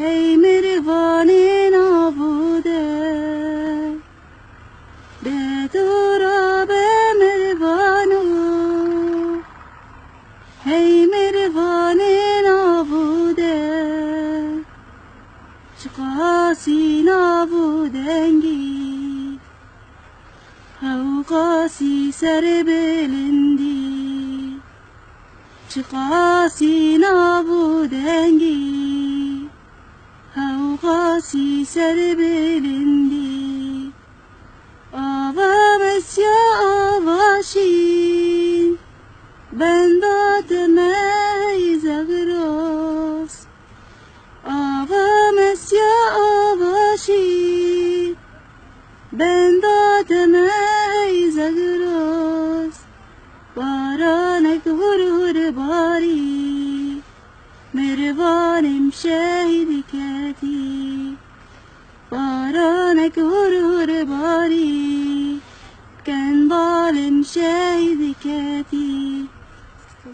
هی مروان نابوده به دورا به مروانو هی مروان نابوده چقاسی نابودنگی هاو قاسی سر بلندی چقاسی نابودنگی هاو قاسی سر بلندی آوا مسیا آواشین بندات می زغروس آوا مسیا آواشین بندات می زغروس بارانك هر هر باری مروانم شهید کتی بارانك هر هر باری كان ظالم شهید کتی